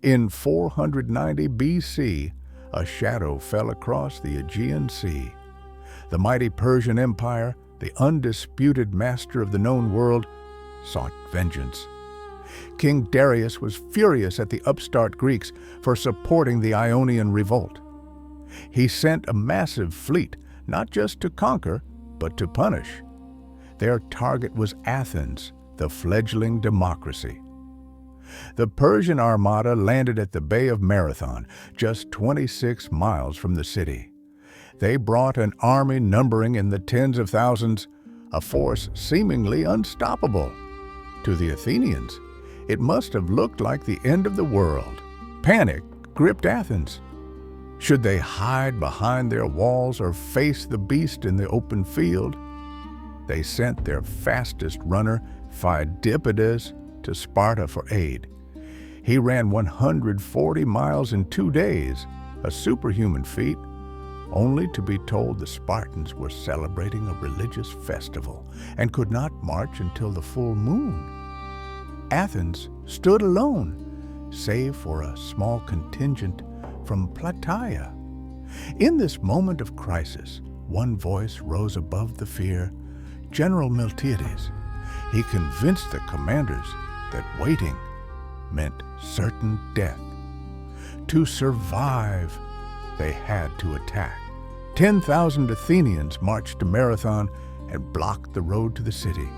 In 490 BC, a shadow fell across the Aegean Sea. The mighty Persian Empire, the undisputed master of the known world, sought vengeance. King Darius was furious at the upstart Greeks for supporting the Ionian revolt. He sent a massive fleet, not just to conquer, but to punish. Their target was Athens, the fledgling democracy. The Persian armada landed at the Bay of Marathon, just 26 miles from the city. They brought an army numbering in the tens of thousands, a force seemingly unstoppable. To the Athenians, it must have looked like the end of the world. Panic gripped Athens. Should they hide behind their walls or face the beast in the open field? They sent their fastest runner, Phidippides, to Sparta for aid. He ran 140 miles in 2 days, a superhuman feat, only to be told the Spartans were celebrating a religious festival and could not march until the full moon. Athens stood alone, save for a small contingent from Plataea. In this moment of crisis, one voice rose above the fear: General Miltiades. He convinced the commanders that waiting meant certain death. To survive, they had to attack. 10,000 Athenians marched to Marathon and blocked the road to the city.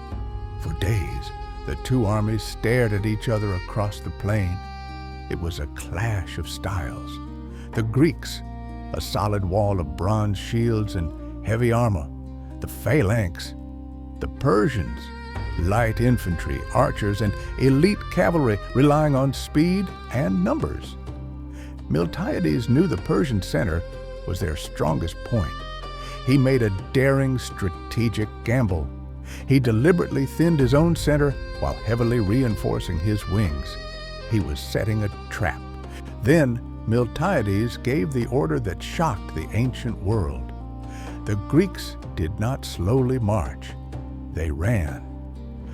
For days, the two armies stared at each other across the plain. It was a clash of styles. The Greeks, a solid wall of bronze shields and heavy armor. The phalanx. The Persians, light infantry, archers, and elite cavalry relying on speed and numbers. Miltiades knew the Persian center was their strongest point. He made a daring strategic gamble. He deliberately thinned his own center while heavily reinforcing his wings. He was setting a trap. Then Miltiades gave the order that shocked the ancient world. The Greeks did not slowly march. They ran.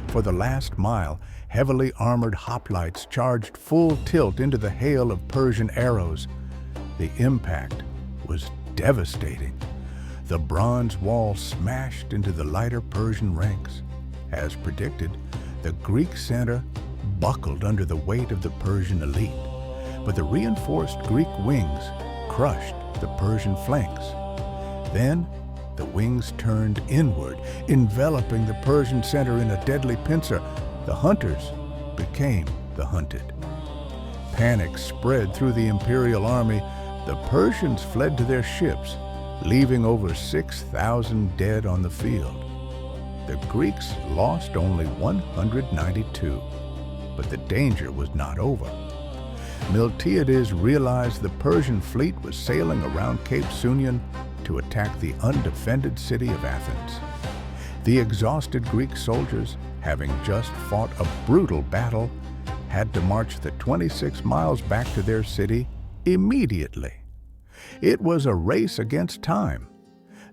For the last mile, heavily armored hoplites charged full tilt into the hail of Persian arrows. The impact was devastating. The bronze wall smashed into the lighter Persian ranks. As predicted, the Greek center buckled under the weight of the Persian elite, but the reinforced Greek wings crushed the Persian flanks. Then, the wings turned inward, enveloping the Persian center in a deadly pincer. The hunters became the hunted. Panic spread through the imperial army. The Persians fled to their ships, leaving over 6,000 dead on the field. The Greeks lost only 192, but the danger was not over. Miltiades realized the Persian fleet was sailing around Cape Sunion to attack the undefended city of Athens. The exhausted Greek soldiers, having just fought a brutal battle, had to march the 26 miles back to their city immediately. It was a race against time.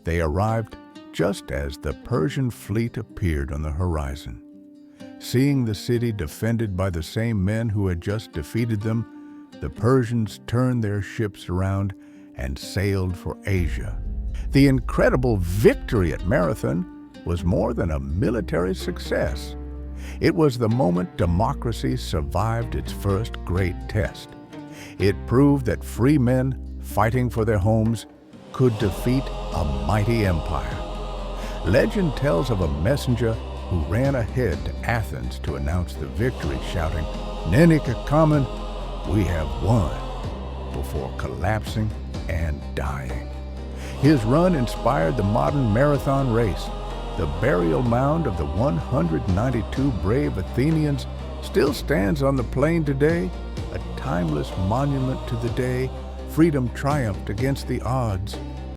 They arrived just as the Persian fleet appeared on the horizon. Seeing the city defended by the same men who had just defeated them, the Persians turned their ships around and sailed for Asia. The incredible victory at Marathon was more than a military success. It was the moment democracy survived its first great test. It proved that free men fighting for their homes could defeat a mighty empire. Legend tells of a messenger who ran ahead to Athens to announce the victory, shouting, "Nenikēkamen, we have won," before collapsing and dying. His run inspired the modern marathon race. The burial mound of the 192 brave Athenians still stands on the plain today, a timeless monument to the day freedom triumphed against the odds.